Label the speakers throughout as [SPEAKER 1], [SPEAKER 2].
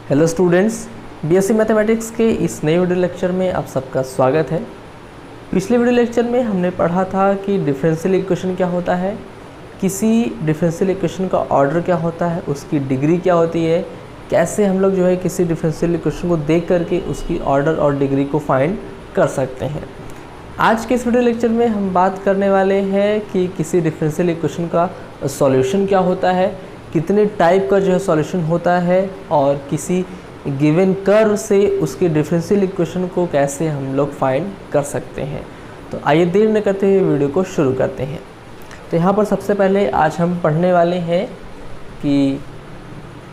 [SPEAKER 1] Hello students, BSc mathematics के इस नए वीडियो लेक्चर में आप सबका स्वागत है। पिछले वीडियो लेक्चर में हमने पढ़ा था कि डिफरेंशियल इक्वेशन क्या होता है, किसी डिफरेंशियल इक्वेशन का ऑर्डर क्या होता है, उसकी डिग्री क्या होती है, कैसे हम लोग जो है किसी डिफरेंशियल इक्वेशन को देख करके उसकी ऑर्डर और डिग्री को फाइंड कर सकते हैं। आज के इस वीडियो लेक्चर में हम बात करने वाले हैं कि किसी डिफरेंशियल इक्वेशन का सॉल्यूशन क्या होता है, कितने टाइप का जो है सॉल्यूशन होता है और किसी गिवन कर्व से उसके डिफरेंशियल इक्वेशन को कैसे हम लोग फाइंड कर सकते हैं। तो आइए देर न करते हुए वीडियो को शुरू करते हैं। तो यहाँ पर सबसे पहले आज हम पढ़ने वाले हैं कि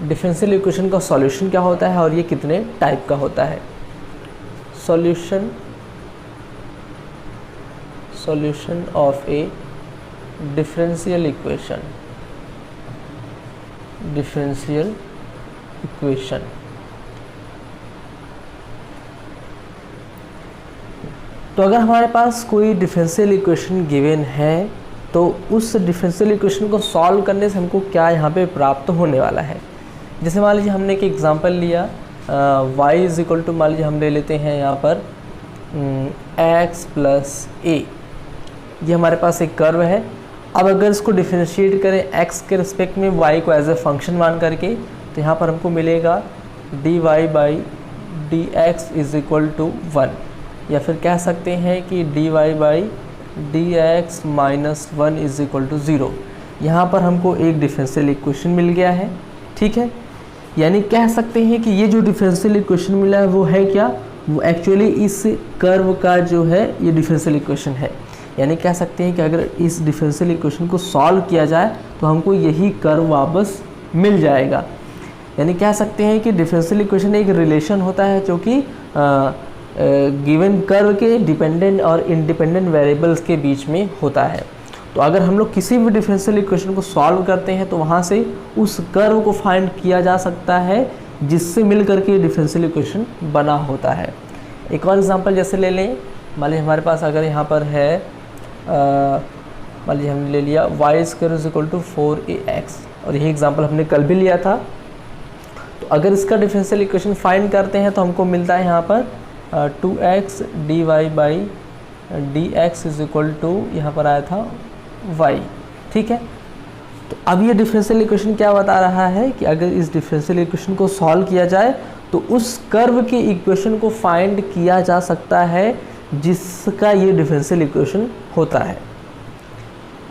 [SPEAKER 1] डिफरेंशियल इक्वेशन का सॉल्यूशन क्या होता है और ये कितने टाइप का होता है। Solution of A differential equation. तो अगर हमारे पास कोई डिफरेंशियल इक्वेशन गिवन है तो उस डिफरेंशियल इक्वेशन को सॉल्व करने से हमको क्या यहाँ पे प्राप्त होने वाला है। जैसे मान लीजिए हमने एक एग्जांपल लिया, y इज इक्वल टू, मान लीजिए हम ले लेते हैं यहाँ पर x प्लस ए। ये हमारे पास एक कर्व है। अब अगर इसको डिफरेंशिएट करें x के रिस्पेक्ट में y को एज ए फंक्शन मान करके, तो यहाँ पर हमको मिलेगा dy by d x is equal to 1, या फिर कह सकते हैं कि dy by d x minus 1 is equal to 0। यहाँ पर हमको एक डिफरेंशियल इक्वेशन मिल गया है, ठीक है। यानी कह सकते हैं कि ये जो डिफरेंशियल इक्वेशन मिला है वो है क्या, वो एक्चुअली इस कर्व का जो है ये डिफरेंशियल इक्वेशन है। यानी कह सकते हैं कि अगर इस डिफरेंशियल इक्वेशन को सॉल्व किया जाए तो हमको यही कर्व वापस मिल जाएगा। यानी कह सकते हैं कि डिफरेंशियल इक्वेशन एक रिलेशन होता है जो कि गिवन कर्व के डिपेंडेंट और इंडिपेंडेंट वेरिएबल्स के बीच में होता है। तो अगर हम लोग किसी भी डिफरेंशियल इक्वेशन को सॉल्व करते हैं तो वहाँ से उस कर्व को फाइंड किया जा सकता है जिससे मिल करके डिफरेंशियल इक्वेशन बना होता है। एक और एग्जांपल जैसे ले लें, मान लीजिए हमारे पास अगर यहाँ पर है, मान लीजिए हमने ले लिया y square is equal to 4ax, और यही एग्जांपल हमने कल भी लिया था। तो अगर इसका डिफरेंशियल इक्वेशन फाइंड करते हैं तो हमको मिलता है यहाँ पर 2x dy by d x is equal to, यहाँ पर आया था y, ठीक है। तो अब ये डिफरेंशियल इक्वेशन क्या बता रहा है कि अगर इस डिफरेंशियल इक्वेशन को सॉल्व किया जाए तो उस कर्व के इक्वेशन को फाइंड किया जा सकता है जिसका ये डिफरेंशियल इक्वेशन होता है।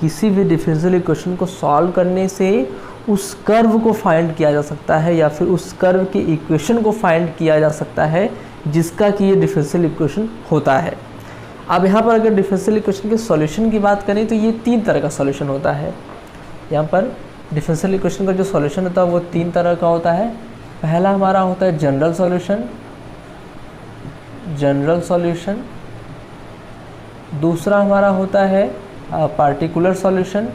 [SPEAKER 1] किसी भी डिफरेंशियल इक्वेशन को सॉल्व करने से उस कर्व को फाइंड किया जा सकता है या फिर उस कर्व के इक्वेशन को फाइंड किया जा सकता है जिसका कि ये डिफरेंशियल इक्वेशन होता है। अब यहाँ पर अगर डिफरेंशियल इक्वेशन के सॉल्यूशन की बात करें तो ये 3 तरह का सॉल्यूशन होता है। यहाँ पर डिफरेंशियल इक्वेशन का जो सॉल्यूशन होता है वो 3 तरह का होता है। पहला हमारा होता है जनरल सॉल्यूशन, दूसरा हमारा होता है पार्टिकुलर सॉल्यूशन,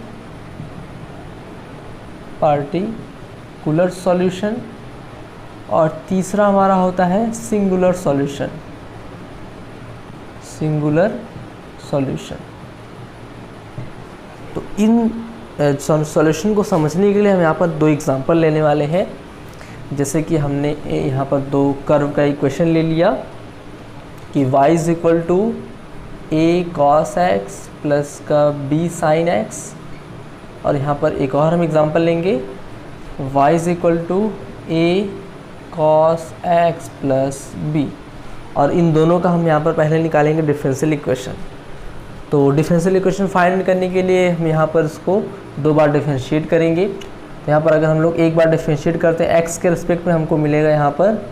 [SPEAKER 1] और तीसरा हमारा होता है सिंगुलर सॉल्यूशन। तो इन सॉल्यूशन को समझने के लिए हम यहाँ पर 2 एग्जांपल लेने वाले हैं। जैसे कि हमने यहाँ पर 2 कर्व का इक्वेशन ले लिया कि y is equal to a cos x plus का b sin x, और यहाँ पर एक और हम एग्जांपल लेंगे y is equal to a cos x plus b, और इन दोनों का हम यहाँ पर पहले निकालेंगे डिफरेंशियल इक्वेशन। तो डिफरेंशियल इक्वेशन फाइंड करने के लिए हम यहाँ पर इसको 2 बार डिफरेंशिएट करेंगे। तो यहाँ पर अगर हम लोग एक बार डिफरेंशिएट करते हैं x के रिस्पेक्ट में, हमको मिलेगा यहाँ पर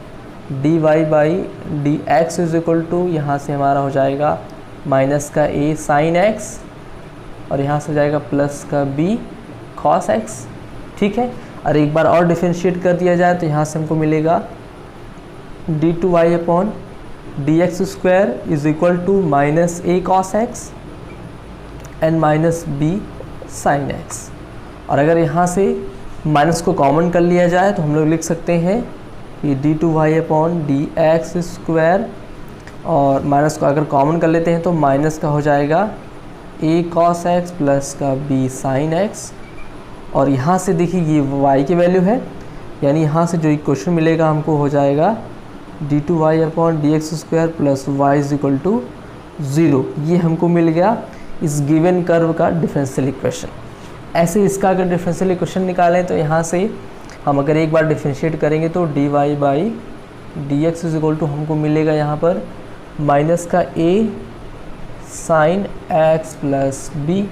[SPEAKER 1] dy by d x is equal to, यहाँ से हमारा हो जाएगा माइनस का a sin x, और यहाँ से हो जाएगा प्लस का b cos x, ठीक है। और एक बार और डिफरेंशिएट कर दिया जाए तो यहाँ से हमको मिलेगा d2y upon d x square is equal to minus a cos x and minus b sin x। और अगर यहाँ से माइनस को कॉमन कर लिया जाए तो हम लोग लिख सकते हैं कि d2y upon d x square, और माइनस को अगर कॉमन कर लेते हैं तो माइनस का हो जाएगा a cos x प्लस का b sin x, और यहाँ से देखिए ये y की वैल्यू है, यानी यहाँ से जो इक्वेशन मिलेगा हमको हो जाएगा d2y/dx² plus y is equal to 0। ये हमको मिल गया इस गिवन कर्व का डिफरेंशियल इक्वेशन। ऐसे इसका अगर डिफरेंशियल इक्वेशन निकालें तो यहाँ से हम अगर एक बार डिफरेंशिएट करेंगे तो dy/dx इज इक्वल टू हमको मिलेगा यहाँ पर माइनस का a sine x plus b,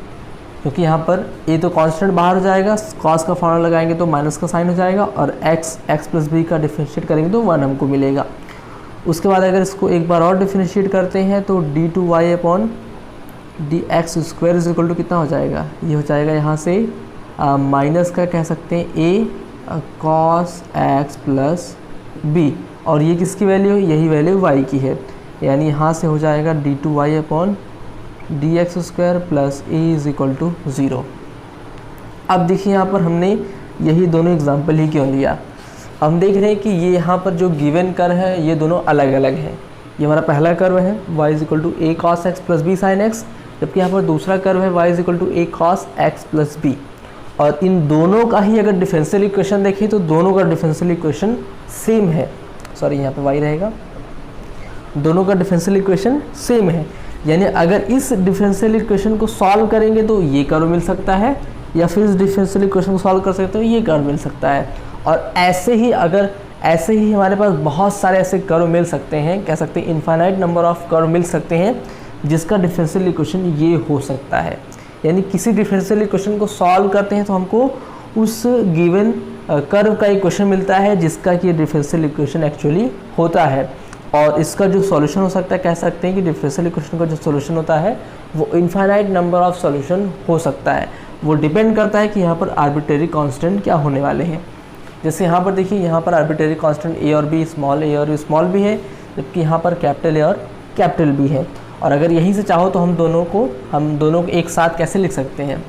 [SPEAKER 1] क्योंकि यहाँ पर a तो कांस्टेंट बाहर हो जाएगा, cos का फॉर्मूला लगाएंगे तो माइनस का साइन हो जाएगा, और x प्लस b का डिफरेंशिएट करेंगे तो 1 हमको मिलेगा। उसके बाद अगर इसको एक बार और डिफरेंशिएट करते हैं तो d2y/dx² इज इक्वल टू कितना हो जाएगा, ये हो जाएगा यहाँ से माइनस का कह सकते हैं a cos x plus b, और ये किसकी वैल्यू है, यही वैल्यू y की है, यानी यहाँ से हो जाएगा d2y/dx² plus a is equal to 0। अब देखिए यहाँ पर हमने यही दोनों एग्जाम्पल ही क्यों लिया, हम देख रहे हैं कि ये यहाँ पर जो गिवन कर्व है ये दोनों अलग अलग हैं। ये हमारा पहला कर्व है y is equal to a cos x plus b sin x, जबकि यहाँ पर दूसरा कर्व है y is equal to a cos x plus b। और इन दोनों का ही अगर डिफरेंशियल इक्वेशन देखें तो दोनों का डिफरेंशियल इक्वेशन सेम है, सॉरी यहाँ पे y रहेगा, दोनों का डिफरेंशियल इक्वेशन सेम है। यानी अगर इस डिफरेंशियल इक्वेशन को सॉल्व करेंगे तो ये कर्व मिल सकता है, या फिर इस डिफरेंशियल इक्वेशन को सॉल्व कर सकते हो ये कर्व मिल सकता है। और ऐसे ही हमारे पास बहुत सारे ऐसे कर्व मिल सकते हैं, कह सकते हैं इनफाइनाइट नंबर ऑफ कर्व मिल सकते हैं जिसका डिफरेंशियल इक्वेशन ये हो सकता है। यानी किसी डिफरेंशियल इक्वेशन को सॉल्व करते हैं तो हमको उस गिवन कर्व का इक्वेशन मिलता है जिसका कि डिफरेंशियल इक्वेशन एक्चुअली होता है, और इसका जो सॉल्यूशन हो सकता है, कह सकते हैं कि डिफरेंशियल इक्वेशन का जो सॉल्यूशन होता है वो इनफाइनाइट नंबर ऑफ सॉल्यूशन हो सकता है। वो डिपेंड करता है कि यहाँ पर आर्बिट्रेरी कांस्टेंट क्या होने वाले हैं। जैसे यहाँ पर देखिए, यहाँ पर आर्बिट्रेरी कांस्टेंट a और b, स्मॉल a और स्मॉल b है, जबकि यहाँ पर कैपिटल A और कैपिटल B है। और अगर यहीं से चाहो तो हम दोनों को एक साथ कैसे लिख सकते हैं,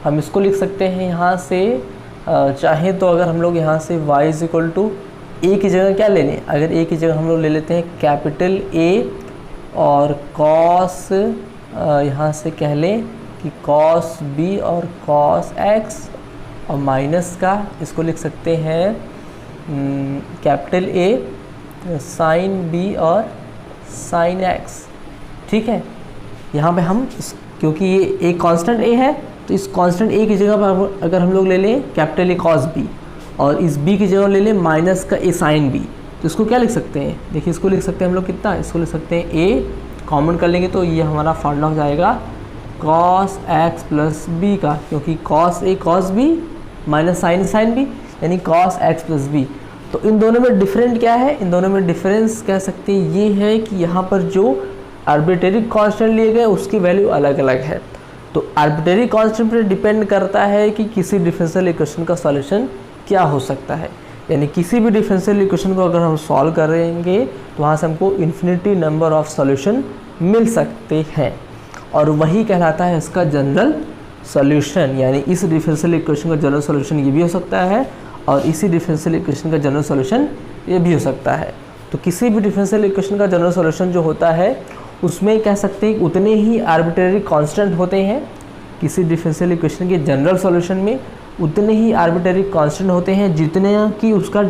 [SPEAKER 1] हम इसको लिख सकते हैं यहाँ से चाहे तो अगर हम लोग यहाँ से y is equal to a की जगह क्या ले लें, अगर a की जगह हम लोग ले लेते हैं कैपिटल A और cos, यहाँ से कह लें कि cos b और cos x, और माइनस का इसको लिख सकते हैं कैपिटल A साइन b और साइन x। ठीक है, यहाँ पे हम क्योंकि ये एक कांस्टेंट a है तो इस कांस्टेंट a की जगह पर अगर हम लोग ले लें कैपिटल A cos b और इस b की जगह ले लें माइनस का a साइन b, तो इसको क्या लिख सकते हैं, देखिए इसको लिख सकते हैं हम लोग कितना, इसको लिख सकते हैं a, कॉमन कर लेंगे तो ये हमारा फार्मूला हो जाएगा cos x प्लस b का, क्योंकि cos a cos b minus sine b, यानी cos x प्लस b। तो इन दोनों में डिफरेंट क्या है, इन दोनों में डिफरेंस कह सकते हैं ये है कि यहाँ पर जो आर्बिट्रेरी कांस्टेंट लिए गए उसकी वैल्यू अलग अलग है। तो आर्बिट्रेरी कांस्टेंट पर डिपेंड करता है कि किसी डिफरेंशियल इक्वेशन का सॉल्यूशन क्या हो सकता है। यानी किसी भी डिफरेंशियल इक्वेशन को अगर हम सॉल्व करेंगे तो वहाँ से हमको इन्फिनिटी नंबर ऑफ सॉल्यूशन मिल सकते हैं, और वही कहलाता है इसका जनरल सॉल्यूशन। यानी इस डिफरेंशियल इक्वेशन का जनरल सॉल्यूशन ये भी हो सकता है, और इसी डिफरेंशियल इक्वेशन का जनरल सॉल्यूशन ये भी हो सकता है। तो किसी भी डिफरेंशियल इक्वेशन का जनरल सॉल्यूशन जो होता है उसमें कह सकते हैं उतने ही आर्बिट्रेरी कांस्टेंट होते हैं, किसी डिफरेंशियल इक्वेशन के जनरल सॉल्यूशन में उतने ही आर्बिट्रेरी कांस्टेंट होते हैं जितने कि उसका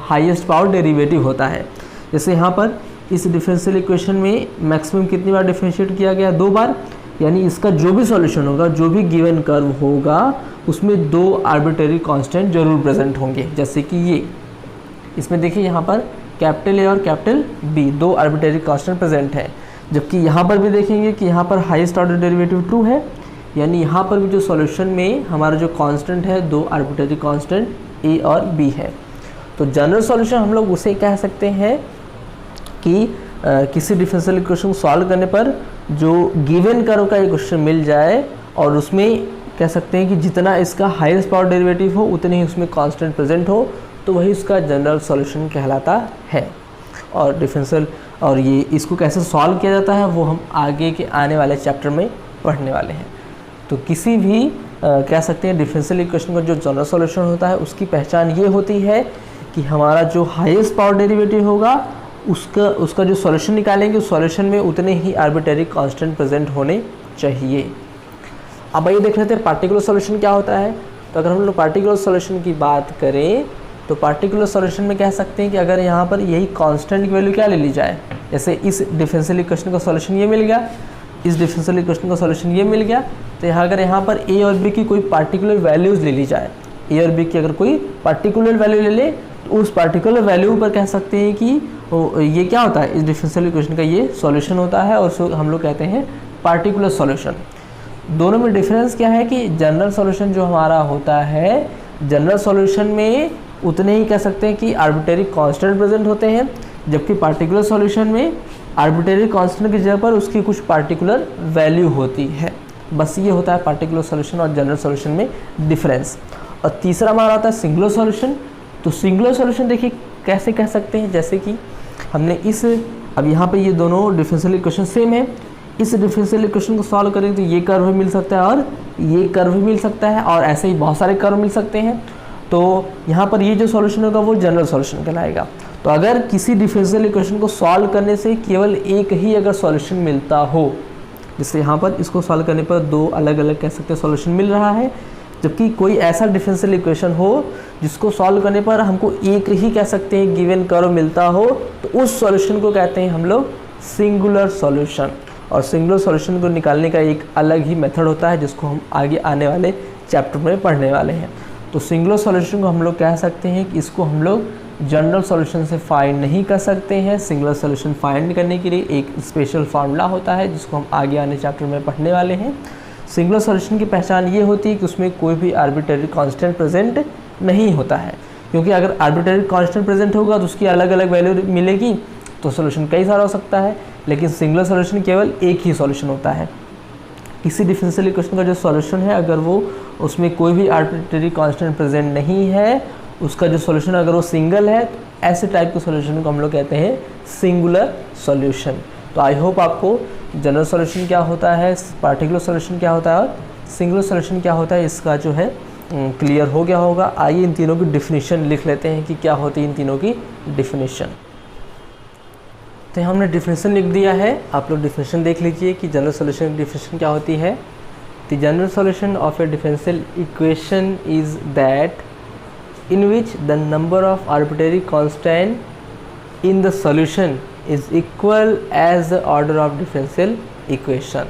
[SPEAKER 1] हाईएस्ट पावर डेरिवेटिव होता है। जैसे यहाँ पर इस डिफरेंशियल इक्वेशन में मैक्सिमम कितनी बार डिफरेंशिएट किया गया, 2 बार, यानी इसका जो भी सॉल्यूशन होगा, जो भी गिवन कर्व होगा उसमें 2 आर्बिट्रेरी कांस्टेंट जरूर प्रेजेंट होंगे। जैसे कि ये इसमें देखिए यहाँ पर कैपिटल A और capital B 2 arbitrary constant present है, जबकि यहाँ पर भी देखेंगे कि यहाँ पर हाईएस्ट ऑर्डर डेरिवेटिव ट्रू है, यानी यहाँ पर भी जो सॉल्यूशन में हमारा जो कांस्टेंट है 2 आर्बिट्रेरी कांस्टेंट A और B है। तो जनरल सॉल्यूशन हम लोग उसे कह सकते हैं कि किसी डिफरेंशियल इक्वेशन को सॉल्व करने पर जो गिवन कर्व का इक्वेशन मिल जाए और उसमें कह सकते हैं कि जितना इसका हाईएस्ट पावर डेरिवेटिव हो उतने ही उसमें कांस्टेंट प्रेजेंट हो, तो वही उसका जनरल सॉल्यूशन कहलाता है। और डिफरेंशियल और ये इसको कैसे सॉल्व किया जाता है वो हम आगे के आने वाले चैप्टर में पढ़ने वाले हैं। तो किसी भी कह सकते हैं डिफरेंशियल इक्वेशन का जो जनरल सॉल्यूशन होता है उसकी पहचान ये होती है कि हमारा जो हाईएस्ट पावर डेरिवेटिव होगा उसका जो सॉल्यूशन निकालेंगे उस सॉल्यूशन में उतने ही आर्बिट्रेरी कांस्टेंट प्रेजेंट होने चाहिए। अब आइए देख लेते हैं पार्टिकुलर सॉल्यूशन क्या होता है। तो अगर हम लोग पार्टिकुलर सॉल्यूशन की बात करें तो पार्टिकुलर सॉल्यूशन में कह सकते हैं कि अगर यहाँ पर यही कांस्टेंट की वैल्यू क्या ले ली जाए, जैसे इस डिफरेंशियल इक्वेशन का सॉल्यूशन ये मिल गया, इस डिफरेंशियल इक्वेशन का सॉल्यूशन ये मिल गया, तो यहाँ अगर यहाँ पर ए और बी की कोई पार्टिकुलर वैल्यूज़ ले ली जाए, ए और बी की अगर कोई पार्टिकुलर वैल्यू ले ले तो उस पार्टिकुलर वैल्यू पर कह सकते हैं कि ये क्या होता है, इस डिफरेंशियल इक्वेशन का ये सॉल्यूशन होता है, और उसको हम लोग कहते हैं पार्टिकुलर सॉल्यूशन। दोनों में डिफरेंस क्या है कि जनरल सॉल्यूशन जो हमारा होता है, जनरल सॉल्यूशन में उतने ही कह सकते हैं कि आर्बिट्रेरी कांस्टेंट प्रेजेंट होते हैं, जबकि पार्टिकुलर सॉल्यूशन में आर्बिट्रेरी कांस्टेंट की जगह पर उसकी कुछ पार्टिकुलर वैल्यू होती है। बस ये होता है पार्टिकुलर सॉल्यूशन और जनरल सॉल्यूशन में डिफरेंस। और तीसरा हमारा होता है सिंगुलर सॉल्यूशन। तो सिंगुलर सॉल्यूशन देखिए कैसे कह सकते हैं, जैसे कि हमने अब यहाँ पे ये दोनों डिफरेंशियल इक्वेशन सेम है, इस डिफरेंशियल इक्वेशन को सॉल्व करें तो ये कर्व मिल सकता है और ये कर्व मिल सकता है, और ऐसे ही बहुत सारे कर्व मिल सकते हैं। तो यहाँ पर ये जो सॉल्यूशन होगा वो जनरल सॉल्यूशन कहलाएगा। तो अगर किसी डिफरेंशियल इक्वेशन को सॉल्व करने से केवल एक ही अगर सॉल्यूशन मिलता हो, जैसे यहाँ पर इसको सॉल्व करने पर दो अलग अलग कह सकते हैं सॉल्यूशन मिल रहा है, जबकि कोई ऐसा डिफरेंशियल इक्वेशन हो जिसको सॉल्व करने पर हमको एक ही कह सकते हैं गिवन कर्व मिलता हो, तो उस सॉल्यूशन को कहते हैं हम लोग सिंगुलर सॉल्यूशन। और सिंगुलर सॉल्यूशन को निकालने का एक अलग ही मेथड होता है जिसको हम आगे आने वाले चैप्टर में पढ़ने वाले हैं। तो सिंगुलर सॉल्यूशन को हम लोग कह सकते हैं कि इसको हम लोग जनरल सॉल्यूशन से फाइंड नहीं कर सकते हैं। सिंगुलर सॉल्यूशन फाइंड करने के लिए एक स्पेशल फार्मूला होता है जिसको हम आगे आने चैप्टर में पढ़ने वाले हैं। सिंगुलर सॉल्यूशन की पहचान ये होती है कि उसमें कोई भी आर्बिट्रेरी कांस्टेंट प्रेजेंट नहीं होता है, क्योंकि अगर आर्बिट्रेरी कांस्टेंट प्रेजेंट होगा तो उसकी अलग अलग वैल्यू मिलेगी तो सॉल्यूशन कई सारा हो सकता है, लेकिन सिंगुलर सॉल्यूशन केवल एक ही सॉल्यूशन होता है। किसी डिफरेंशियल इक्वेशन का जो सॉल्यूशन है अगर वो उसमें कोई भी आर्बिट्रेरी कांस्टेंट प्रेजेंट नहीं है, उसका जो सॉल्यूशन अगर वो सिंगल है, तो ऐसे टाइप के सॉल्यूशन को हम लोग कहते हैं सिंगुलर सॉल्यूशन। तो आई होप आपको जनरल सॉल्यूशन क्या होता है, पार्टिकुलर सॉल्यूशन क्या होता है और सिंगुलर सॉल्यूशन क्या होता है इसका जो है क्लियर हो गया होगा। आइए इन तीनों की डिफिनीशन लिख लेते हैं कि क्या होती है इन तीनों की डिफिनीशन। तो हमने डिफिनीशन लिख दिया है, आप लोग डिफिनीशन देख लीजिए कि जनरल सॉल्यूशन की डिफिनीशन क्या होती है। The general solution of A differential equation is that in which the number of arbitrary constant in the solution is equal as the order of differential equation.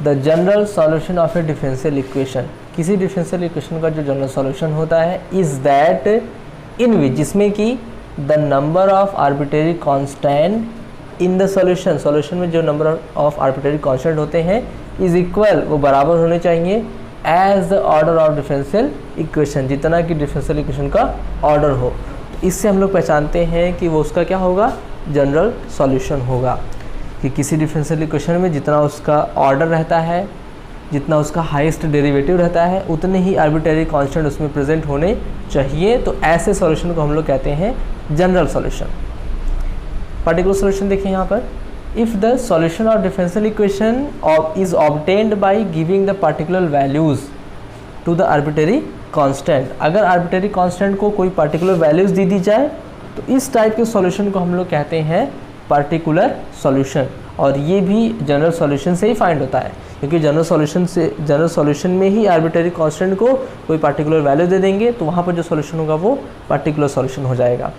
[SPEAKER 1] The general solution of a differential equation, किसी differential equation का जो general solution होता है is that in which, जिसमें कि the number of arbitrary constant in the solution में जो number of arbitrary constant होते हैं is equal, वो बराबर होने चाहिए as the order of differential equation, जितना कि डिफरेंशियल इक्वेशन का ऑर्डर हो। तो इससे हम लोग पहचानते हैं कि वो उसका क्या होगा, जनरल सॉल्यूशन होगा। कि किसी डिफरेंशियल इक्वेशन में जितना उसका ऑर्डर रहता है, जितना उसका हाईएस्ट डेरिवेटिव रहता है, उतने ही आर्बिट्रेरी कांस्टेंट उसमें प्रेजेंट होने चाहिए। तो ऐसे सॉल्यूशन को हम लोग कहते हैं जनरल सॉल्यूशन। पार्टिकुलर सॉल्यूशन देखिए यहाँ पर, if the solution of differential equation is obtained by giving the particular values to the arbitrary constant, अगर arbitrary constant को कोई particular values दी जाए तो इस टाइप के solution को हम लोग कहते हैं particular solution। और ये भी जनरल सॉल्यूशन से ही फाइंड होता है, क्योंकि जनरल सॉल्यूशन में ही आर्बिट्रेरी कांस्टेंट को कोई पार्टिकुलर वैल्यू दे देंगे तो वहाँ पर जो सॉल्यूशन होगा वो पार्टिकुलर सॉल्यूशन हो जाएगा।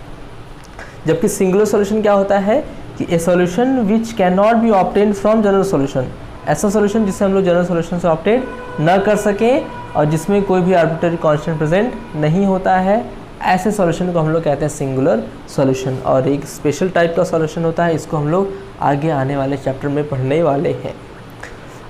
[SPEAKER 1] जबकि सिंगुलर सॉल्यूशन क्या होता है कि ए solution which can not be obtained from general solution, ऐसा सॉल्यूशन जिससे हम लोग जनरल सॉल्यूशन से ऑब्टेन न कर सकें और जिसमें कोई भी आर्बिट्रेरी कांस्टेंट प्रेजेंट नहीं होता है, ऐसे सॉल्यूशन को हम लोग कहते हैं सिंगुलर सॉल्यूशन। और एक स्पेशल टाइप का सॉल्यूशन होता है, इसको हम लोग आगे आने वाले चैप्टर में पढ़ने वाले हैं।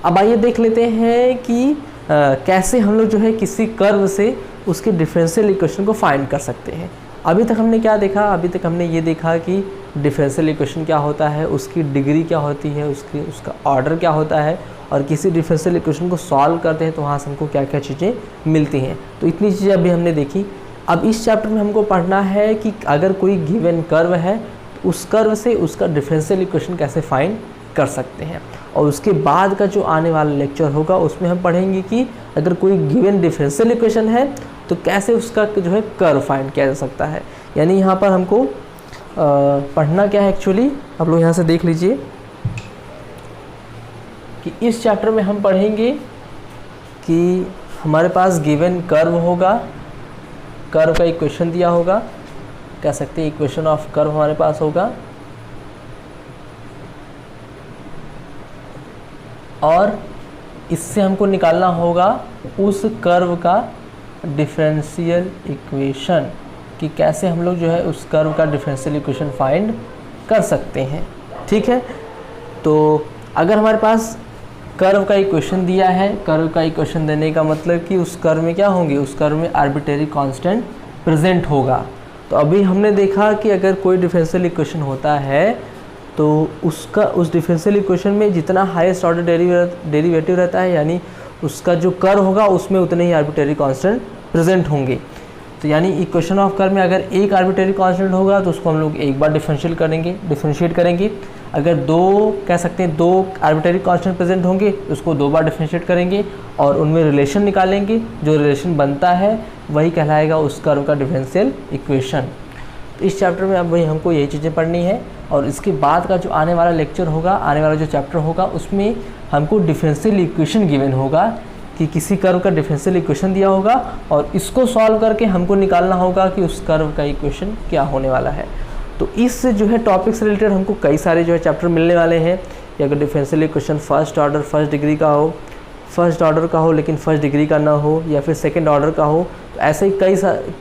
[SPEAKER 1] अब आइए देख लेते हैं कि कैसे हम लोग जो है किसी कर्व से उसके डिफरेंशियल इक्वेशन को फाइंड कर सकते हैं। अभी तक हमने क्या देखा, अभी तक हमने ये देखा कि डिफरेंशियल इक्वेशन क्या होता है, उसकी डिग्री क्या होती है, उसका ऑर्डर क्या होता है, और किसी डिफरेंशियल इक्वेशन को सॉल्व करते हैं तो वहाँ से हमको क्या क्या चीज़ें मिलती हैं। तो इतनी चीज़ें अभी हमने देखी। अब इस चैप्टर में हमको पढ़ना है कि अगर कोई गिवन कर्व है तो उस कर्व से उसका डिफरेंशियल इक्वेशन कैसे फाइंड कर सकते हैं। और उसके बाद का जो आने वाला लेक्चर होगा उसमें हम पढ़ेंगे कि अगर कोई गिवन डिफरेंशियल इक्वेशन है तो कैसे उसका जो है कर्व फाइंड किया जा सकता है। यानी यहाँ पर हमको पढ़ना क्या है एक्चुअली, आप लोग यहाँ से देख लीजिए कि इस चैप्टर में हम पढ़ेंगे कि हमारे पास गिवन कर्व होगा, कर्व का इक्वेशन दिया होगा, कह सकते हैं इक्वेशन ऑफ कर्व हमारे पास होगा, और इससे हमको निकालना होगा उस कर्व का डिफरेंशियल इक्वेशन, कि कैसे हम लोग जो है उस कर्व का डिफरेंशियल इक्वेशन फाइंड कर सकते हैं। ठीक है, तो अगर हमारे पास कर्व का इक्वेशन दिया है, कर्व का इक्वेशन देने का मतलब कि उस कर्व में क्या होंगे, उस कर्व में आर्बिट्रेरी कांस्टेंट प्रेजेंट होगा। तो अभी हमने देखा कि अगर कोई डिफरेंशियल इक्वेशन होता है तो उसका उस डिफरेंशियल इक्वेशन में जितना हाईएस्ट ऑर्डर डेरिवेटिव रहता है, यानी उसका जो कर्व होगा उसमें उतने ही आर्बिट्रेरी कांस्टेंट प्रेजेंट होंगे। तो यानी इक्वेशन ऑफ कर्व में अगर एक आर्बिट्रेरी कांस्टेंट होगा तो उसको हम लोग एक बार डिफरेंशिएट करेंगे। अगर दो कह सकते हैं दो आर्बिट्रेरी कांस्टेंट प्रेजेंट होंगे उसको दो बार डिफरेंशिएट करेंगे और उनमें रिलेशन निकालेंगे, जो रिलेशन बनता है वही कहलाएगा उस कर्व का डिफरेंशियल इक्वेशन। तो इस चैप्टर में अब वही हमको यही चीज़ें पढ़नी है, और इसके बाद का जो आने वाला लेक्चर होगा, आने वाला जो चैप्टर होगा, उसमें हमको डिफरेंशियल इक्वेशन गिवन होगा कि किसी कर्व का डिफरेंशियल इक्वेशन दिया होगा और इसको सॉल्व करके हमको निकालना होगा कि उस कर्व का इक्वेशन क्या होने वाला है। तो इस जो है टॉपिक से रिलेटेड हमको कई सारे जो है चैप्टर मिलने वाले हैं। या अगर differential equation first order first degree का हो, फर्स्ट ऑर्डर का हो लेकिन फर्स्ट डिग्री का ना हो, या फिर सेकंड ऑर्डर का हो, तो ऐसे ही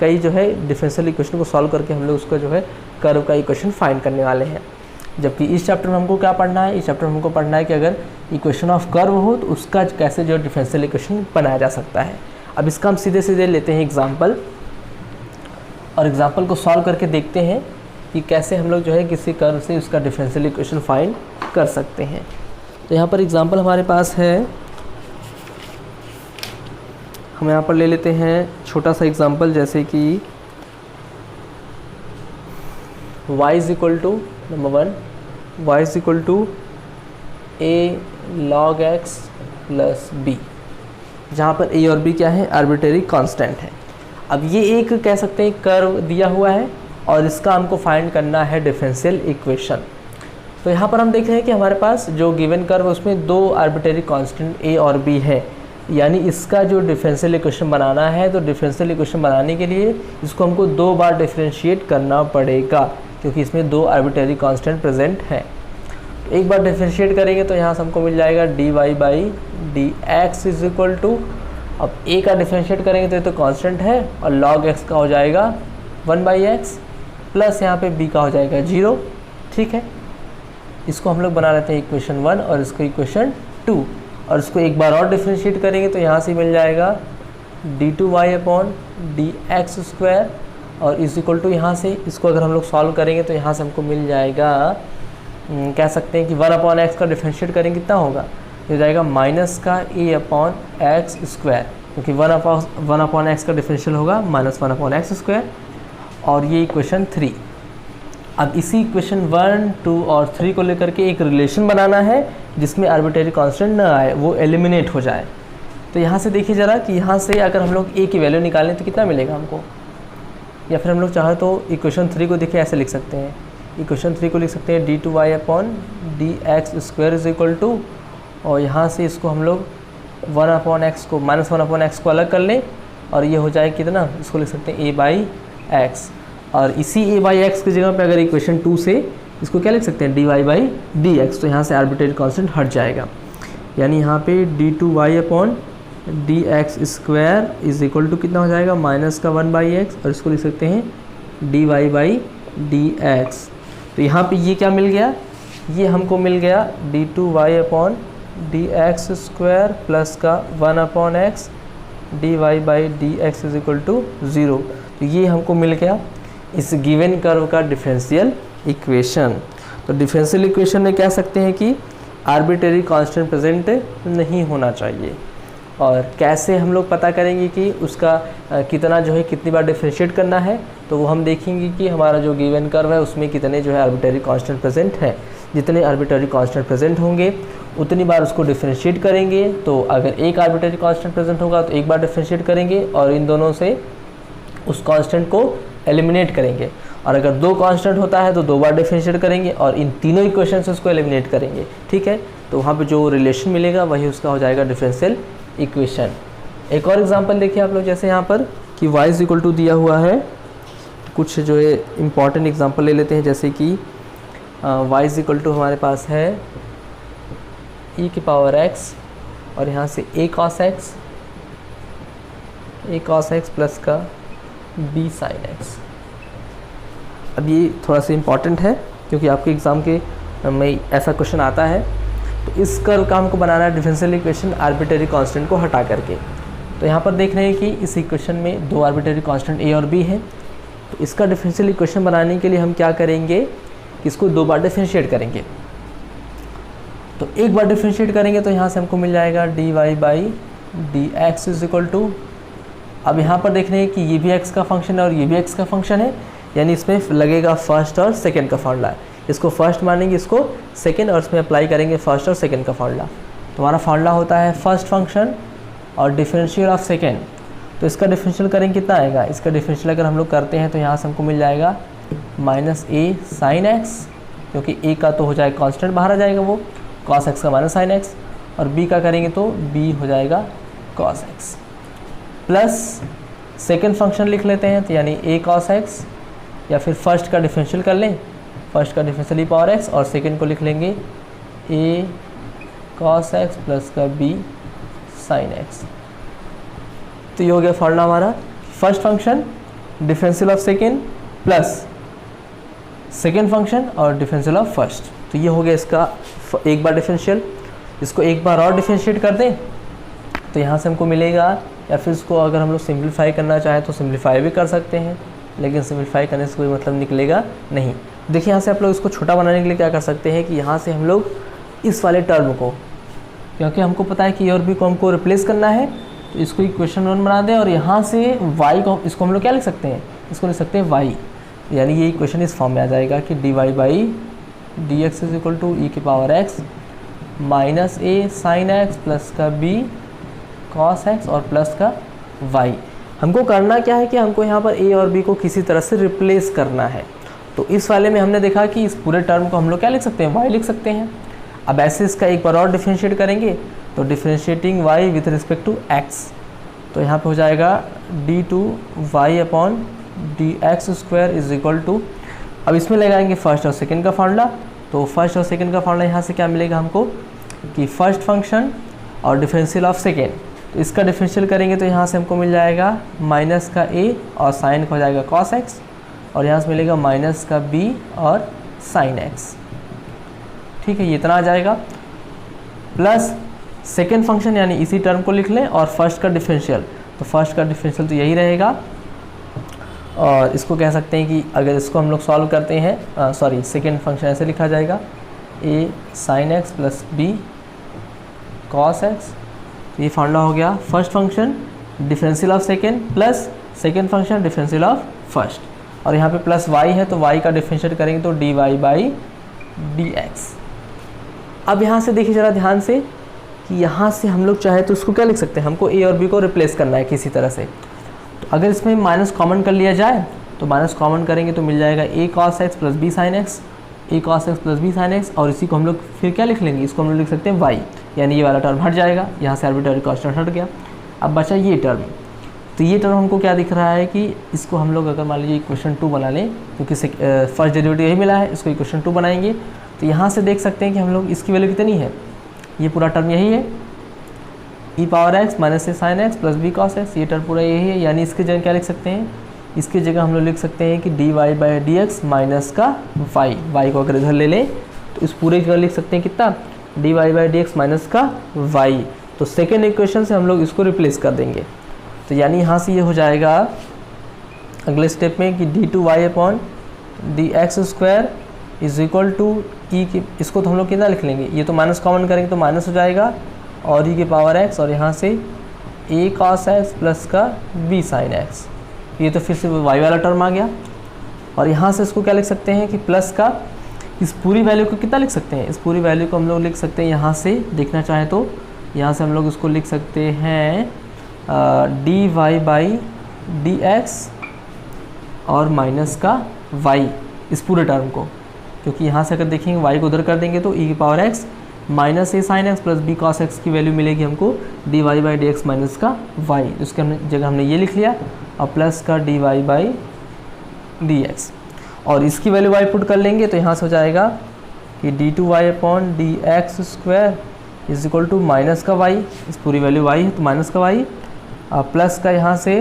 [SPEAKER 1] कई जो है डिफरेंशियल इक्वेशन को सॉल्व करके हम लोग उसका जो है कर्व का इक्वेशन फाइंड करने वाले हैं। जबकि इस चैप्टर में हमको क्या पढ़ना है, इस चैप्टर में हमको पढ़ना है कि अगर इक्वेशन ऑफ कर्व हो तो उसका कैसे जो डिफरेंशियल इक्वेशन बनाया जा सकता है। अब इसका हम सीधे सीधे लेते हैं एग्जाम्पल, और एग्जाम्पल को सॉल्व करके देखते हैं कि कैसे हम लोग जो है किसी कर्व से उसका डिफरेंशियल इक्वेशन फाइंड कर सकते हैं। तो यहाँ पर एग्जाम्पल हमारे पास है, हम यहाँ पर ले लेते हैं छोटा सा एग्जाम्पल, जैसे कि y is equal to number 1, y is equal to a log x plus b, जहाँ पर a और b क्या है, आर्बिट्रेरी कांस्टेंट है। अब ये एक कह सकते हैं कर्व दिया हुआ है और इसका हमको फाइंड करना है डिफरेंशियल इक्वेशन। तो यहाँ पर हम देख रहे हैं कि हमारे पास जो गिवन कर्व है उसमें दो आर्बिट्रेरी कांस्टेंट a और b है, यानी इसका जो डिफरेंशियल इक्वेशन बनाना है, तो डिफरेंशियल इक्वेशन बनाने के लिए इसको हमको दो बार डिफरेंशिएट करना पड़ेगा, क्योंकि इसमें दो आर्बिट्रेरी कांस्टेंट प्रेजेंट हैं। तो एक बार डिफरेंशिएट करेंगे तो यहाँ से हमको मिल जाएगा dy by d x is equal to, अब a का डिफरेंशिएट करेंगे तो ये तो कांस्टेंट है, और log x का हो जाएगा 1/x प्लस यहाँ पे b का हो जाएगा 0। ठीक है, इसको हम लोग बना लेते हैं इक्वेशन 1 और इसको इक्वेशन 2, और इसको एक बार और डिफरेंशिएट करेंगे तो यहाँ से मिल जाएगा d2y upon d x square, और इज इक्वल टू यहाँ से इसको अगर हम लोग सॉल्व करेंगे तो यहाँ से हमको मिल जाएगा, कह सकते हैं कि 1/x का डिफरेंशिएट करेंगे कितना होगा, हो जाएगा माइनस का a अपॉन एक्स स्क्वायर, क्योंकि 1/x का डिफरेंशियल होगा माइनस 1/x स्क्वायर, और ये इक्वेशन 3। अब इसी इक्वेशन 1, 2 और 3 को लेकर के एक रिलेशन बनाना है जिसमें आर्बिट्रेरी कांस्टेंट ना आए, वो एलिमिनेट हो जाए। तो यहाँ से देखिए ज़रा कि यहाँ से अगर हम लोग a की वैल्यू निकालें तो कितना मिलेगा हमको, या फिर हम लोग चाहे तो इक्वेशन 3 को देखिए ऐसे लिख सकते हैं, इक्वेशन 3 को लिख सकते हैं d2y upon d x square is equal to, और यहाँ से इसको हम लोग 1/x को माइनस 1/x को अलग कर लें, और ये हो जाए कितना, इसको लिख सकते हैं a/x, और इसी a/x की जगह पे अगर इक्वेशन 2 से इसको क्या लिख सकते हैं dy/dx, तो यहाँ से आर्बिट्रेरी कांस्टेंट हट जाएगा, यानी यहाँ पे d2y upon d x square is equal to कितना हो जाएगा, माइनस का 1/x, और इसको लिख सकते हैं dy/dx। तो यहाँ पे ये क्या मिल गया, ये हमको मिल गया d2y upon d x square plus का 1/x dy/dx is equal to 0। तो ये हमको मिल गया इस गिवन कर्व का डिफरेंशियल इक्वेशन। तो डिफरेंशियल इक्वेशन में कह सकते हैं कि आर्बिट्रेरी कांस्टेंट प्रेजेंट नहीं होना चाहिए। और कैसे हम लोग पता करेंगे कि उसका कितना जो है कितनी बार डिफरेंशिएट करना है, तो वो हम देखेंगे कि हमारा जो गिवन कर्व है उसमें कितने जो है आर्बिट्रेरी कांस्टेंट प्रेजेंट है। जितने आर्बिट्रेरी कांस्टेंट प्रेजेंट होंगे उतनी बार उसको डिफरेंशिएट करेंगे। तो अगर एक आर्बिट्रेरी कांस्टेंट प्रेजेंट होगा तो एक बार डिफरेंशिएट करेंगे और इन दोनों से उस कांस्टेंट को एलिमिनेट करेंगे, और अगर दो कांस्टेंट होता है तो दो बार डिफरेंशिएट करेंगे और इन तीनों इक्वेशन से उसको एलिमिनेट करेंगे। ठीक है, तो वहाँ पे जो रिलेशन मिलेगा वही उसका हो जाएगा डिफरेंशियल इक्वेशन। एक और एग्जांपल देखिए आप लोग, जैसे यहाँ पर कि y इज इक्वल टू दिया हुआ है, कुछ जो है इम्पॉर्टेंट एग्जांपल ले लेते हैं, जैसे कि y इज इक्वल टू हमारे पास है e की पावर x और यहाँ से a cos x प्लस का b sin x। अब ये थोड़ा सा इम्पॉर्टेंट है क्योंकि आपके एग्ज़ाम के में ऐसा क्वेश्चन आता है। तो इस कर्व का हमको बनाना है डिफरेंशियल इक्वेशन आर्बिट्रेरी कांस्टेंट को हटा करके। तो यहाँ पर देख रहे हैं कि इस इक्वेशन में दो आर्बिट्रेरी कांस्टेंट a और b हैं। तो इसका डिफरेंशियल इक्वेशन बनाने के लिए हम क्या करेंगे, इसको दो बार डिफरेंशिएट करेंगे। तो एक बार डिफरेंशिएट करेंगे तो यहाँ से हमको मिल जाएगा dy by d x is equal to, अब यहाँ पर देख रहे हैं कि ये भी x का फंक्शन है और ये भी x का फंक्शन है, यानी इसमें लगेगा फर्स्ट और सेकेंड का फार्मूला। इसको फर्स्ट मानेंगे, इसको सेकेंड, और इसमें अप्लाई करेंगे फर्स्ट और सेकेंड का फार्मूला। तो हमारा फार्मूला होता है फर्स्ट फंक्शन और डिफरेंशियल ऑफ सेकेंड। तो इसका डिफरेंशियल करेंगे कितना आएगा, इसका डिफरेंशियल अगर हम लोग करते हैं तो यहाँ से हमको मिल जाएगा माइनस ए साइन एक्स, क्योंकि ए का तो हो जाएगा कांस्टेंट, बाहर आ जाएगा वो कॉस एक्स का माइनस साइन एक्स, और बी का करेंगे तो बी हो जाएगा cos x, plus second function लिख लेते हैं तो यानी ए कॉस एक्स, या फिर फर्स्ट का डिफरेंशियल कर लें, फर्स्ट का डिफरेंशियल ई पावर एक्स, और सेकेंड को लिख लेंगे ए कॉस एक्स प्लस का बी साइन एक्स। तो ये हो गया फॉर्मूला हमारा, first function differential of second plus second function और डिफरेंशियल ऑफ फर्स्ट। तो ये हो गया इसका एक बार डिफरेंशियल। इसको एक बार और डिफरेंशिएट कर दें तो यहाँ से हमको मिलेगा, या फिर इसको अगर हम लोग सिंप्लीफाई करना चाहें तो सिंप्लीफाई भी कर सकते हैं, लेकिन सिंप्लीफाई करने से कोई मतलब निकलेगा नहीं। देखिए यहाँ से आप लोग इसको छोटा बनाने के लिए क्या कर सकते हैं कि यहाँ से हम लोग इस वाले टर्म को, क्योंकि हमको पता है कि ए और बी को हमको रिप्लेस करना है, तो इसको इक्वेशन 1 बना दें, और यहाँ से y को, इसको हम लोग क्या लिख सकते हैं, इसको लिख सकते हैं y, यानी ये इक्वेशन इस फॉर्म में आ जाएगा कि dy by d x is equal to e की power x minus a sine x plus का b कॉस एक्स और प्लस का y। हमको करना क्या है कि हमको यहाँ पर a और b को किसी तरह से रिप्लेस करना है। तो इस वाले में हमने देखा कि इस पूरे टर्म को हम लोग क्या लिख सकते हैं, y लिख सकते हैं। अब ऐसे इसका एक बार और डिफरेंशिएट करेंगे तो differentiating y with respect to x, तो यहाँ पे हो जाएगा d2y upon d x square is equal to, अब इसमें लगाएंगे फर्स्ट और सेकेंड का फार्मूला। तो फर्स्ट और सेकेंड का फार्मूला यहाँ से क्या मिलेगा हमको कि फर्स्ट फंक्शन और डिफरेंशियल ऑफ सेकेंड, तो इसका डिफरेंशियल करेंगे तो यहाँ से हमको मिल जाएगा माइनस का a और साइन का हो जाएगा cos x, और यहाँ से मिलेगा माइनस का b और साइन x। ठीक है, ये इतना आ जाएगा, प्लस सेकेंड फंक्शन यानी इसी टर्म को लिख लें, और फर्स्ट का डिफरेंशियल, तो फर्स्ट का डिफरेंशियल तो यही रहेगा, और इसको कह सकते हैं कि अगर इसको हम लोग सॉल्व करते हैं, सॉरी सेकेंड फंक्शन ऐसे लिखा जाएगा a sign x plus b cos x. तो ये फार्मूला हो गया first function differential of second plus second function differential of first, और यहाँ पे प्लस y है तो y का डिफरेंशिएट करेंगे तो dy बाई डी एक्स। अब यहाँ से देखिए ज़रा ध्यान से कि यहाँ से हम लोग चाहे तो उसको क्या लिख सकते हैं, हमको a और b को रिप्लेस करना है किसी तरह से। तो अगर इसमें माइनस कॉमन कर लिया जाए तो माइनस कॉमन करेंगे तो मिल जाएगा a cos x plus b sin x, a cos x plus b sin x, और इसी को हम लोग फिर क्या लिख लेंगे, इसको हम लोग लिख सकते हैं y, यानी ये वाला टर्म हट जाएगा, यहाँ से आर्बिट्रेरी कांस्टेंट हट गया। अब बचा ये टर्म, तो ये टर्म हमको क्या दिख रहा है कि इसको हम लोग अगर मान लीजिए इक्वेशन 2 बना लें, क्योंकि फर्स्ट डेरिवेटिव यही मिला है, इसको इक्वेशन 2 बनाएंगे तो यहाँ से देख सकते हैं कि हम लोग इसकी वैल्यू कितनी है, ये पूरा टर्म यही है e power x minus a sine x plus b cos x, ये टर्म पूरा यही है, यानी इसकी जगह क्या लिख सकते हैं, इसकी जगह हम लोग लिख सकते हैं कि dy by d x minus का y को अगर इधर ले लें तो इस पूरे जगह लिख सकते हैं कितना, dy by d x minus का y। तो सेकेंड इक्वेशन से हम लोग इसको रिप्लेस कर देंगे, तो यानी यहाँ से ये हो जाएगा अगले स्टेप में कि d2y upon d x square is equal to e की, इसको तो हम लोग कितना लिख लेंगे, ये तो माइनस कॉमन करेंगे तो माइनस हो जाएगा, और ई की पावर x, और यहाँ से a cos x प्लस का b sin x, ये तो फिर से y वाला टर्म आ गया। और यहाँ से इसको क्या लिख सकते हैं कि प्लस का इस पूरी वैल्यू को कितना लिख सकते हैं, इस पूरी वैल्यू को हम लोग लिख सकते हैं, यहाँ से देखना चाहें तो यहाँ से हम लोग इसको लिख सकते हैं dy बाई डी एक्स और माइनस का y, इस पूरे टर्म को, क्योंकि यहाँ से अगर देखेंगे y को उधर कर देंगे तो e की power x minus a sine x plus b cos x की वैल्यू मिलेगी हमको d y by d x minus का वाई, उसके जगह हमने ये लिख लिया, और प्लस का d y by d x, और इसकी वैल्यू वाई पुट कर लेंगे तो यहाँ से हो जाएगा कि d two y upon d x square is equal to minus का वाई, इस पूरी वैल्यू वाई है तो माइनस का वाई, प्लस का यहाँ से,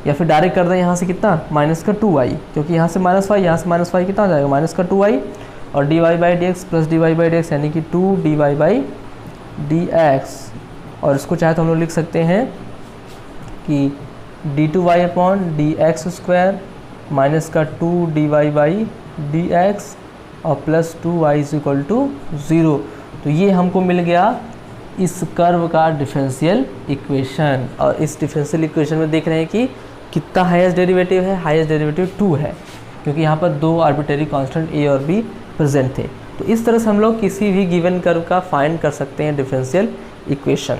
[SPEAKER 1] या फिर डायरेक्ट कर दें यहाँ से कितना माइनस का 2y, क्योंकि यहाँ से माइनस वाई, यहाँ से माइनस वाई कितना हो जाएगा माइनस का 2y, और d y by d x plus d y by d x यानी कि 2 d y by d x, और इसको चाहे तो हम लोग लिख सकते हैं कि d two y upon d x square minus का 2 d y by d x और plus 2y is equal to 0। तो ये हमको मिल गया इस कर्व का डिफरेंशियल इक्वेशन, और इस डिफरेंशियल इक्वेशन में देख रहे हैं कि कितना हाईएस्ट डेरिवेटिव है, हाईएस्ट डेरिवेटिव 2 है, क्योंकि यहाँ पर दो आर्बिट्रेरी कांस्टेंट a और b प्रेजेंट थे। तो इस तरह से हम लोग किसी भी गिवन कर्व का फाइंड कर सकते हैं डिफरेंशियल इक्वेशन।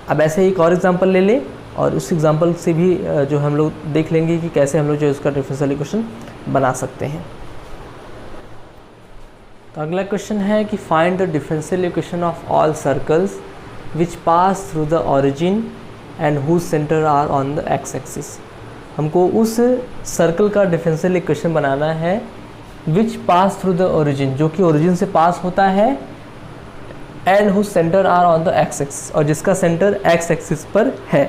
[SPEAKER 1] अब ऐसे ही एक और एग्जांपल ले लें, और उस एग्जांपल से भी जो हम लोग देख लेंगे कि कैसे हम लोग जो इसका डिफरेंशियल इक्वेशन बना सकते हैं। तो अगला क्वेश्चन है कि find the differential equation of all circles which pass through the origin and whose centre are on the x axis. हमको उस सर्कल का डिफरेंशियल इक्वेशन बनाना है which pass through the origin, जो कि ओरिजिन से पास होता है, and whose centre are on the x axis, और जिसका सेंटर एक्स एक्सिस पर है।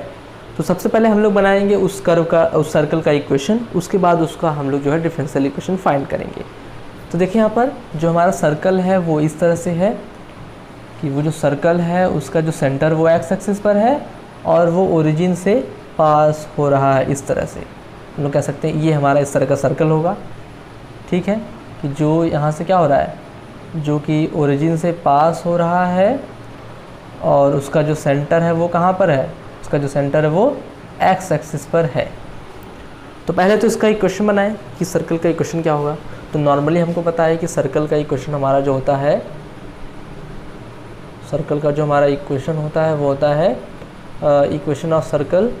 [SPEAKER 1] तो सबसे पहले हम लोग बनाएंगे उस कर्व का, उस सर्कल का इक्वेशन, उसके बाद उसका हम लोग जो है डिफरेंशियल इक्वेशन फाइंड करेंगे। तो देखिए यहाँ पर जो हमारा सर्कल है वो इस तरह से है कि वो जो सर्कल है उसका जो सेंटर वो एक्स एक्सिस पर है और वो ओरिजिन से पास हो रहा है इस तरह से। हम लोग कह सकते हैं ये हमारा इस तरह का सर्कल होगा, ठीक है, कि जो यहाँ से क्या हो रहा है, जो कि ओरिजिन से पास हो रहा है, और उसका जो सेंटर है वो कहाँ पर है, उसका जो सेंटर है वो एक्स एक्सिस पर है। तो पहले तो इसका इक्वेशन बनाएं कि सर्कल का इक्वेशन क्या होगा। तो नॉर्मली हमको पता है कि सर्कल का इक्वेशन हमारा जो होता है, सर्कल का जो हमारा इक्वेशन होता है वो होता है इक्वेशन ऑफ सर्कल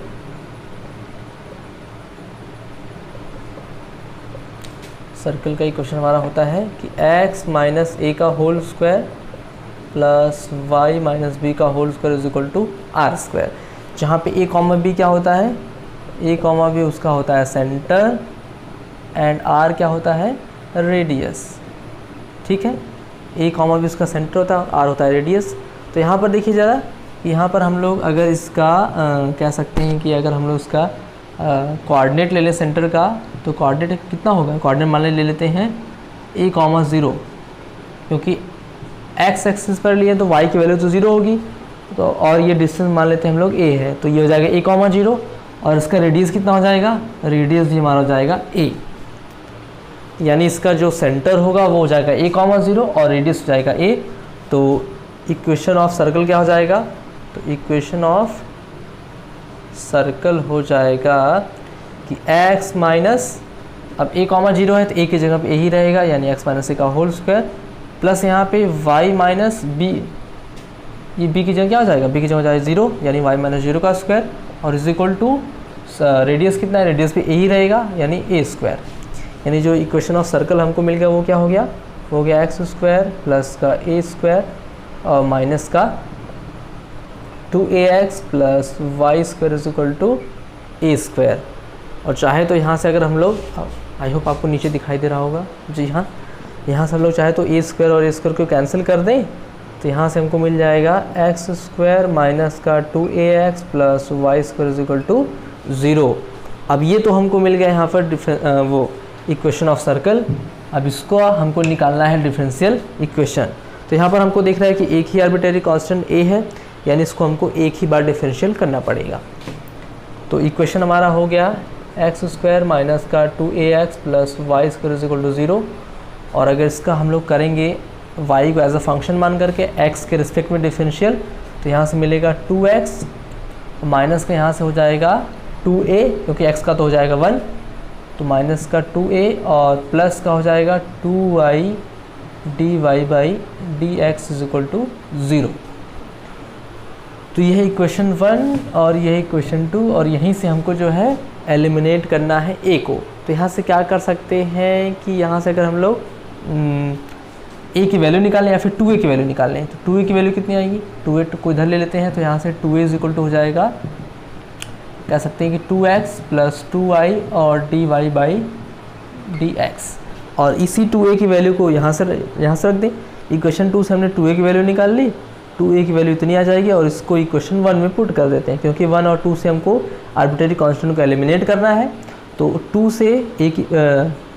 [SPEAKER 1] सर्कल का इक्वेशन हमारा होता है कि x माइनस ए का whole square plus y minus b का whole square is equal to r square, जहाँ पे a कॉमा बी क्या होता है, a कॉमा बी उसका होता है सेंटर एंड r क्या होता है रेडियस, ठीक है, a कॉमा बी उसका सेंटर होता है, r होता है रेडियस। तो यहाँ पर देखिए ज़रा, यहाँ पर हम लोग अगर इसका कह सकते हैं कि अगर हम लोग उसका कोऑर्डिनेट ले लें सेंटर का, तो कोऑर्डिनेट कितना होगा, कोऑर्डिनेट मान ले लेते हैं a कॉमा 0, क्योंकि x एक्सिस पर लिए तो y की वैल्यू तो 0 होगी, तो और ये डिस्टेंस मान लेते हैं हम लोग a है, तो ये हो जाएगा a कॉमा 0, और इसका रेडियस कितना हो जाएगा, रेडियस भी हमारा हो जाएगा a, यानी इसका जो सेंटर होगा वो हो जाएगा a कॉमा 0 और रेडियस हो जाएगा a। तो इक्वेशन ऑफ सर्कल क्या हो जाएगा, तो इक्वेशन ऑफ सर्कल हो जाएगा कि x माइनस, अब a कॉमा 0 है तो a की जगह पे a ही रहेगा, यानी x माइनस ए का होल स्क्वायर, प्लस यहाँ पे y माइनस बी, ये b की जगह क्या हो जाएगा, b की जगह हो जाएगा 0, यानी y माइनस 0 का स्क्वायर, और इज इक्वल टू रेडियस कितना है, रेडियस पे a ही रहेगा, यानी a स्क्वायर। यानी जो इक्वेशन ऑफ सर्कल हमको मिल गया वो क्या हो गया, वो हो गया एक्स स्क्वायर प्लस का a स्क्वायर और माइनस का 2ax plus y square is equal to a square. और चाहे तो यहाँ से अगर हम लोग, आई होप आपको नीचे दिखाई दे रहा होगा, जी हाँ, यहाँ से हम लोग चाहे तो a स्क्वायर और a स्क्वायर को कैंसिल कर दें, तो यहाँ से हमको मिल जाएगा एक्स स्क्वायर माइनस का 2ax plus y square is equal to 0। अब ये तो हमको मिल गया यहाँ पर वो इक्वेशन ऑफ सर्कल। अब इसको हमको निकालना है डिफरेंशियल इक्वेशन। तो यहाँ पर हमको देख रहा है कि एक ही आर्बिट्रेरी कांस्टेंट a है, यानी इसको हमको एक ही बार डिफरेंशियल करना पड़ेगा। तो इक्वेशन हमारा हो गया एक्स स्क्वायर माइनस का 2ax plus y square is equal to 0। और अगर इसका हम लोग करेंगे y को एज अ फंक्शन मान करके x के रिस्पेक्ट में डिफरेंशियल, तो यहाँ से मिलेगा 2x, माइनस का यहाँ से हो जाएगा 2a, क्योंकि x का तो हो जाएगा 1, तो माइनस का 2a और प्लस का हो जाएगा 2y dy by dx is equal to 0। तो यह है इक्वेशन 1 और यह है इक्वेशन 2, और यहीं से हमको जो है एलिमिनेट करना है a को। तो यहाँ से क्या कर सकते हैं कि यहाँ से अगर हम लोग ए की वैल्यू निकालनी है या फिर 2a की वैल्यू निकालनी है। तो 2a की वैल्यू कितनी आएगी, 2a को इधर ले लेते हैं, तो यहाँ से 2a इज इक्वल टू हो जाएगा, कह सकते हैं कि 2x प्लस 2y और dy बाई dx। और इसी 2a की वैल्यू को यहाँ से रख दें। इक्वेशन 2 से हमने 2a की वैल्यू निकाल ली, 2a की वैल्यू इतनी आ जाएगी और इसको इक्वेशन 1 में पुट कर देते हैं, क्योंकि 1 और 2 से हमको आर्बिट्रेरी कांस्टेंट को एलिमिनेट करना है। तो 2 से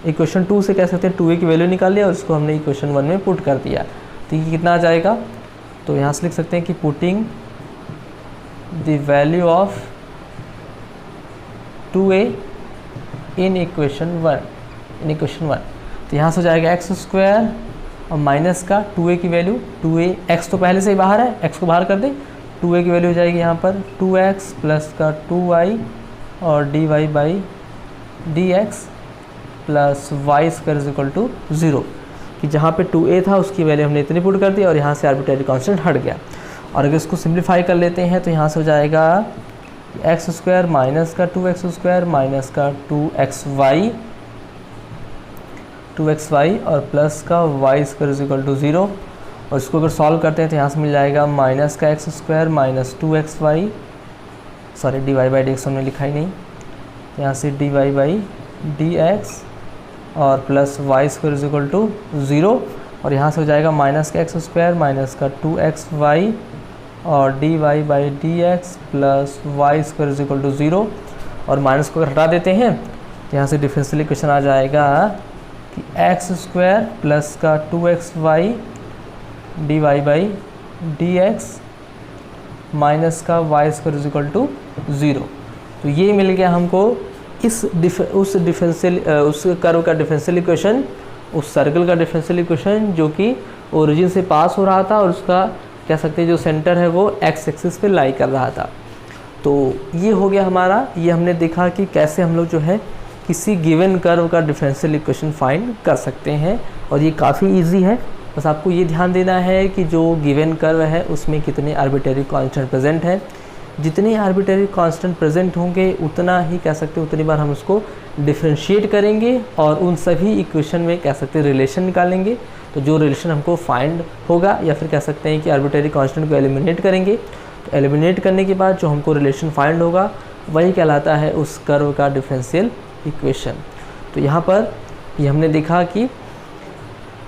[SPEAKER 1] इक्वेशन 2 से कह सकते हैं 2a की वैल्यू निकाल लिया और इसको हमने इक्वेशन 1 में पुट कर दिया। तो ये कितना आ जाएगा, तो यहाँ से लिख सकते हैं कि putting the value of 2a in equation 1। तो यहाँ से हो जाएगा एक्स स्क्वायर और माइनस का 2a की वैल्यू, 2a x तो पहले से ही बाहर है, x को बाहर कर दें, 2a की वैल्यू हो जाएगी यहाँ पर 2x प्लस का 2y और dy by dx plus y square is equal to 0, कि जहाँ पे 2a था उसकी वैल्यू हमने इतनी पुट कर दी और यहाँ से आर्बिट्रेरी कांस्टेंट हट गया। और अगर इसको सिंप्लीफाई कर लेते हैं तो यहाँ से हो जाएगा एक्स स्क्वायर माइनस का 2x स्क्वायर माइनस का 2xy और प्लस का y square is equal to 0। और इसको अगर सॉल्व करते हैं तो यहाँ से मिल जाएगा माइनस का x square minus 2xy, sorry dy by dx हमने लिखा ही नहीं, यहाँ से dy बाई dx और plus y square is equal to 0। और यहाँ से हो जाएगा माइनस का एक्स स्क्वायर माइनस का 2xy और dy by dx plus y square is equal to 0। और माइनस को अगर हटा देते हैं तो यहाँ से डिफरेंशियल इक्वेशन आ जाएगा कि एक्स स्क्वायर प्लस का 2xy dy by dx minus का y square is equal to 0। तो ये मिल गया हमको उस कर्व का डिफरेंशियल इक्वेशन, उस सर्कल का डिफरेंशियल इक्वेशन जो कि ओरिजिन से पास हो रहा था और उसका कह सकते हैं जो सेंटर है वो एक्स एक्सिस पे लाई कर रहा था। तो ये हो गया हमारा, ये हमने देखा कि कैसे हम लोग जो है किसी गिवन कर्व का डिफरेंशियल इक्वेशन फाइंड कर सकते हैं, और ये काफ़ी इजी है। बस आपको ये ध्यान देना है कि जो गिवन कर्व है उसमें कितने आर्बिट्रेरी कांस्टेंट प्रेजेंट हैं। जितने आर्बिट्रेरी कांस्टेंट प्रेजेंट होंगे उतना ही कह सकते हैं उतनी बार हम उसको डिफरेंशिएट करेंगे और उन सभी इक्वेशन में कह सकते हैं रिलेशन निकालेंगे। तो जो रिलेशन हमको फाइंड होगा, या फिर कह सकते हैं कि आर्बिट्रेरी कांस्टेंट को एलिमिनेट करेंगे, तो एलिमिनेट करने के बाद जो हमको रिलेशन फाइंड होगा वही कहलाता है उस कर्व का डिफरेंशियल इक्वेशन। तो यहाँ पर ये हमने देखा कि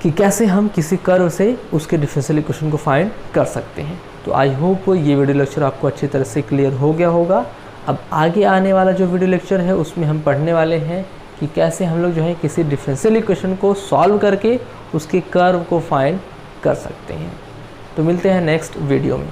[SPEAKER 1] कैसे हम किसी कर्व से उसके डिफरेंशियल इक्वेशन को फाइंड कर सकते हैं। तो आई होप ये वीडियो लेक्चर आपको अच्छी तरह से क्लियर हो गया होगा। अब आगे आने वाला जो वीडियो लेक्चर है उसमें हम पढ़ने वाले हैं कि कैसे हम लोग जो है किसी डिफरेंशियल इक्वेशन को सॉल्व करके उसके कर्व को फाइंड कर सकते हैं। तो मिलते हैं नेक्स्ट वीडियो में।